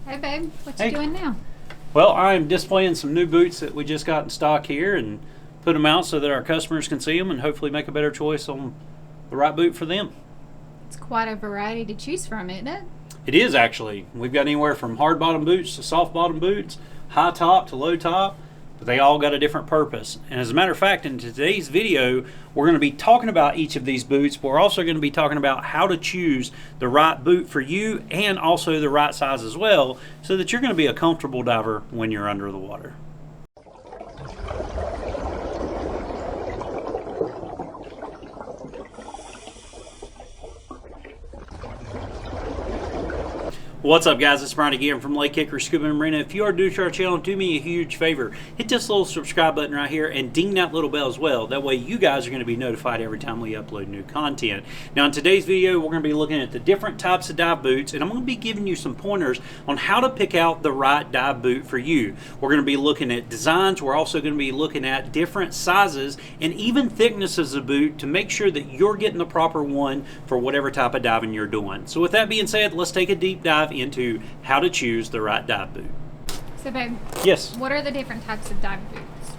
Hey babe, what you doing now? Well, I'm displaying some new boots that we just got in stock here and put them out so that our customers can see them and hopefully make a better choice on the right boot for them. It's quite a variety to choose from, isn't it? It is actually. We've got anywhere from hard bottom boots to soft bottom boots, high top to low top, but they all got a different purpose. And as a matter of fact, in today's video, we're going to be talking about each of these boots, but we're also going to be talking about how to choose the right boot for you and also the right size as well, so that you're going to be a comfortable diver when you're under the water. What's up, guys? It's Bryan again from Lake Hickory Scuba and Marina. If you are new to our channel, do me a huge favor. Hit this little subscribe button right here and ding that little bell as well. That way you guys are going to be notified every time we upload new content. Now in today's video, we're going to be looking at the different types of dive boots, and I'm going to be giving you some pointers on how to pick out the right dive boot for you. We're going to be looking at designs. We're also going to be looking at different sizes and even thicknesses of boot to make sure that you're getting the proper one for whatever type of diving you're doing. So with that being said, let's take a deep dive into how to choose the right dive boot. So babe, yes, what are the different types of dive boots?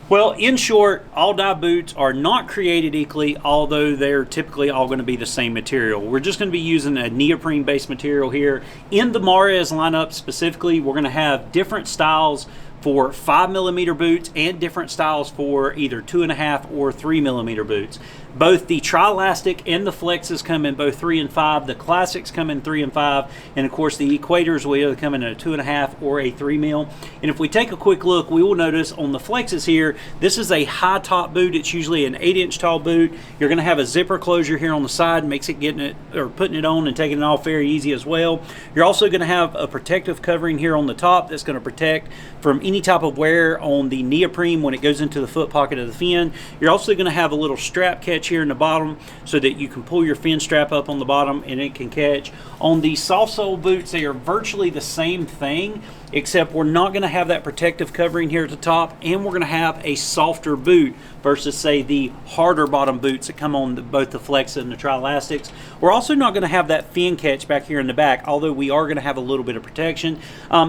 Well, in short, all dive boots are not created equally, although they're typically all going to be the same material. We're just going to be using a neoprene based material here. In the Mares lineup specifically, we're going to have different styles for 5mm boots and different styles for either 2.5 or 3mm boots. Both the Tri-Elastic and the Flexes come in both 3 and 5. The Classics come in 3 and 5. And of course the Equators will either come in a 2.5 or a 3mm. And if we take a quick look, we will notice on the Flexes here, this is a high top boot. It's usually an 8-inch tall boot. You're going to have a zipper closure here on the side, makes it getting it or putting it on and taking it off very easy as well. You're also going to have a protective covering here on the top that's going to protect from any type of wear on the neoprene when it goes into the foot pocket of the fin. You're also going to have a little strap catch here in the bottom so that you can pull your fin strap up on the bottom and it can catch. On the soft sole boots, they are virtually the same thing, except we're not going to have that protective covering here at the top, and we're going to have a softer boot versus say the harder bottom boots that come on both the Flex and the Tri-Elastics. We're also not going to have that fin catch back here in the back, although we are going to have a little bit of protection.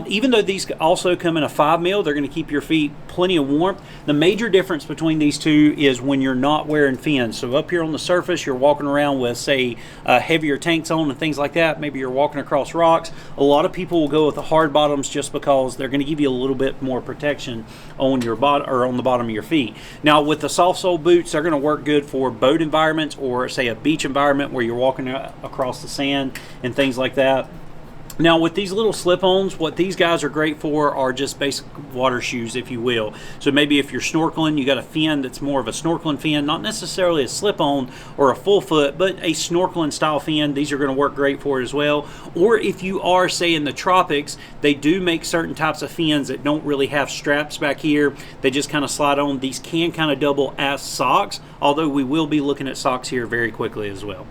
Even though these also come in a 5mm, they're going to keep your feet plenty of warmth. The major difference between these two is when you're not wearing fins. So up here on the surface, you're walking around with say heavier tanks on and things like that. Maybe you're walking across rocks. A lot of people will go with the hard bottoms just because they're going to give you a little bit more protection on your bottom or on the bottom of your feet. Now with the soft sole boots, they're going to work good for boat environments or say a beach environment where you're walking across the sand and things like that. Now with these little slip-ons, what these guys are great for are just basic water shoes, if you will. So maybe if you're snorkeling, you got a fin that's more of a snorkeling fin, not necessarily a slip-on or a full foot, but a snorkeling style fin. These are going to work great for it as well. Or if you are, say, in the tropics, they do make certain types of fins that don't really have straps back here. They just kind of slide on. These can kind of double as socks, although we will be looking at socks here very quickly as well.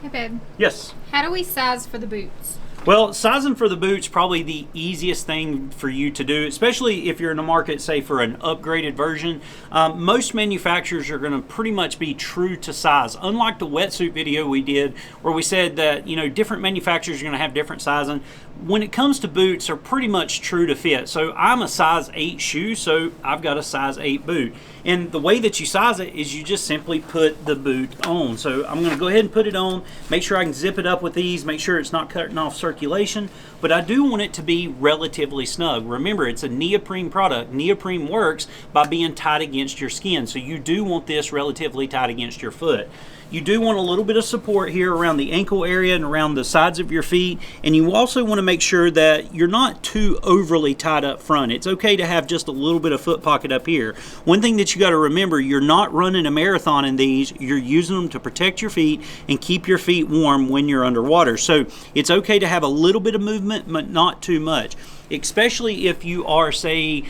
Hey babe. Yes? How do we size for the boots? Well, sizing for the boots probably the easiest thing for you to do, especially if you're in the market, say, for an upgraded version. Most manufacturers are going to pretty much be true to size. Unlike the wetsuit video we did where we said that, you know, different manufacturers are going to have different sizing. When it comes to boots, they're pretty much true to fit. So I'm a size 8 shoe, so I've got a size 8 boot. And the way that you size it is you just simply put the boot on. So I'm going to go ahead and put it on, make sure I can zip it up with these, make sure it's not cutting off circulation, but I do want it to be relatively snug. Remember, it's a neoprene product. Neoprene works by being tight against your skin, so you do want this relatively tight against your foot. You do want a little bit of support here around the ankle area and around the sides of your feet, and you also want to make sure that you're not too overly tight up front. It's okay to have just a little bit of foot pocket up here. One thing that you got to remember, you're not running a marathon in these. You're using them to protect your feet and keep your feet warm when you're underwater. So it's okay to have a little bit of movement, but not too much, especially if you are, say,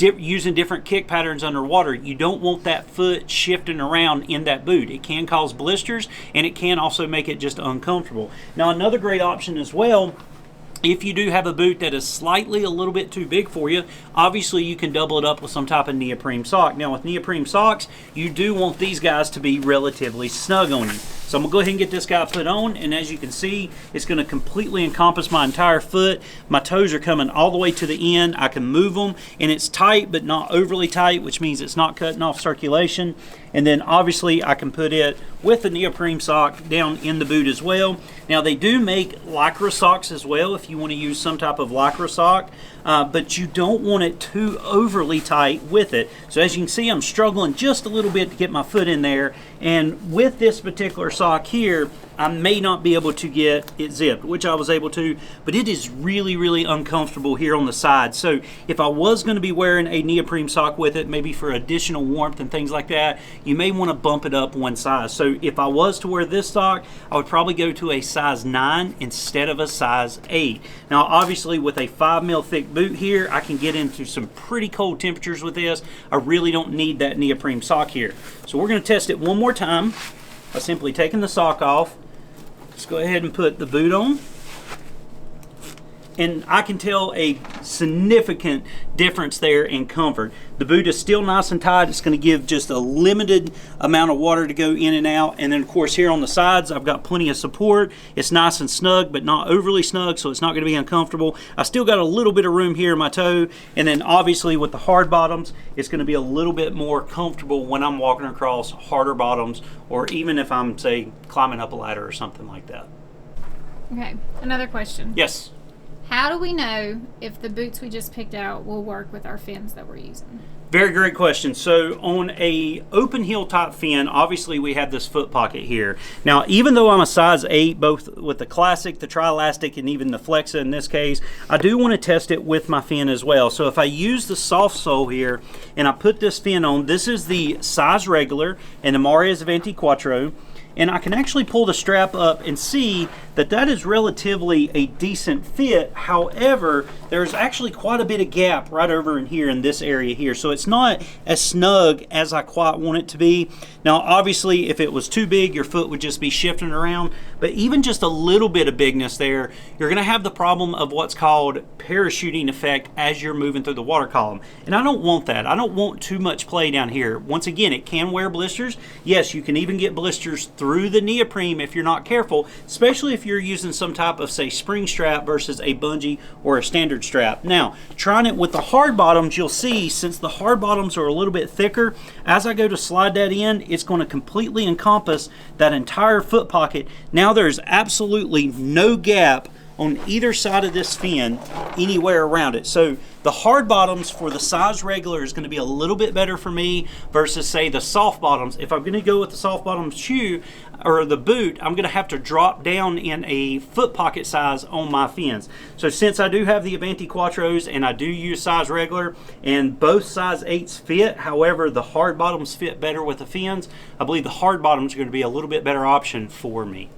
using different kick patterns underwater. You don't want that foot shifting around in that boot. It can cause blisters, and it can also make it just uncomfortable. Now another great option as well, if you do have a boot that is slightly a little bit too big for you, obviously you can double it up with some type of neoprene sock. Now with neoprene socks, you do want these guys to be relatively snug on you. So I'm gonna go ahead and get this guy put on, and as you can see, it's gonna completely encompass my entire foot. My toes are coming all the way to the end. I can move them, and it's tight, but not overly tight, which means it's not cutting off circulation. And then obviously I can put it with the neoprene sock down in the boot as well. Now they do make Lycra socks as well if you want to use some type of Lycra sock, but you don't want it too overly tight with it. So as you can see, I'm struggling just a little bit to get my foot in there, and with this particular sock here, I may not be able to get it zipped, which I was able to, but it is really, really uncomfortable here on the side. So if I was going to be wearing a neoprene sock with it, maybe for additional warmth and things like that, you may want to bump it up one size. So if I was to wear this sock, I would probably go to a size 9 instead of a size 8. Now obviously with a 5mm thick boot here, I can get into some pretty cold temperatures with this. I really don't need that neoprene sock here. So we're going to test it one more time by simply taking the sock off. Let's go ahead and put the boot on. And I can tell a significant difference there in comfort. The boot is still nice and tight. It's going to give just a limited amount of water to go in and out. And then of course here on the sides, I've got plenty of support. It's nice and snug, but not overly snug, so it's not going to be uncomfortable. I still got a little bit of room here in my toe. And then obviously with the hard bottoms, it's going to be a little bit more comfortable when I'm walking across harder bottoms, or even if I'm, say, climbing up a ladder or something like that. Okay, another question. Yes. How do we know if the boots we just picked out will work with our fins that we're using? Very great question. So on a open heel type fin, obviously we have this foot pocket here. Now, even though I'm a size 8, both with the Classic, the Tri-Elastic, and even the Flexa in this case, I do want to test it with my fin as well. So if I use the soft sole here and I put this fin on, this is the size regular and the Maria's Avanti Quattro. And I can actually pull the strap up and see that that is relatively a decent fit. However, there's actually quite a bit of gap right over in here in this area here. So it's not as snug as I quite want it to be. Now, obviously, if it was too big, your foot would just be shifting around. But even just a little bit of bigness there, you're gonna have the problem of what's called parachuting effect as you're moving through the water column. And I don't want that. I don't want too much play down here. Once again, it can wear blisters. Yes, you can even get blisters through the neoprene if you're not careful, especially if you're using some type of, say, spring strap versus a bungee or a standard strap. Now, trying it with the hard bottoms, you'll see since the hard bottoms are a little bit thicker, as I go to slide that in, it's going to completely encompass that entire foot pocket. Now there's absolutely no gap on either side of this fin anywhere around it. So the hard bottoms for the size regular is going to be a little bit better for me versus, say, the soft bottoms. If I'm going to go with the soft bottom shoe or the boot, I'm going to have to drop down in a foot pocket size on my fins. So since I do have the Avanti Quattros and I do use size regular and both size 8s fit, however, the hard bottoms fit better with the fins, I believe the hard bottoms are going to be a little bit better option for me.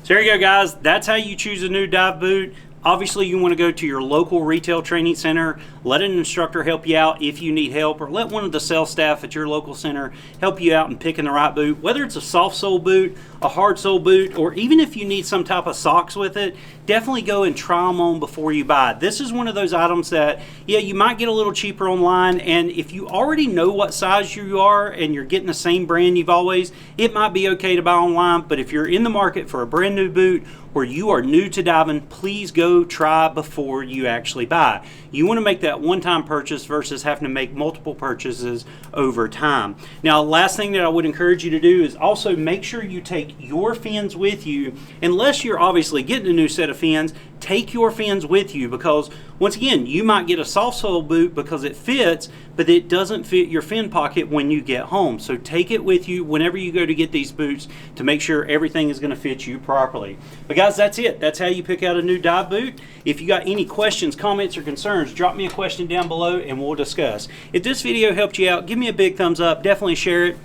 So there you go, guys. That's how you choose a new dive boot. Obviously, you want to go to your local retail training center, let an instructor help you out if you need help, or let one of the sales staff at your local center help you out in picking the right boot. Whether it's a soft sole boot, a hard sole boot, or even if you need some type of socks with it, definitely go and try them on before you buy. This is one of those items that, yeah, you might get a little cheaper online, and if you already know what size you are and you're getting the same brand you've always, it might be okay to buy online. But if you're in the market for a brand new boot or you are new to diving, please go try before you actually buy. You want to make that one-time purchase versus having to make multiple purchases over time. Now, last thing that I would encourage you to do is also make sure you take your fins with you. Unless you're obviously getting a new set of fins, take your fins with you, because once again, you might get a soft sole boot because it fits, but it doesn't fit your fin pocket when you get home. So take it with you whenever you go to get these boots to make sure everything is going to fit you properly. But guys, that's it. That's how you pick out a new dive boot. If you got any questions, comments, or concerns, drop me a question down below and we'll discuss. If this video helped you out, give me a big thumbs up. Definitely share it.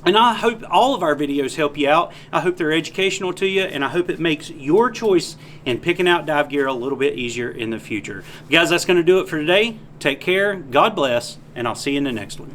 And I hope all of our videos help you out. I hope they're educational to you, and I hope it makes your choice in picking out dive gear a little bit easier in the future. Guys, that's going to do it for today. Take care, God bless, and I'll see you in the next one.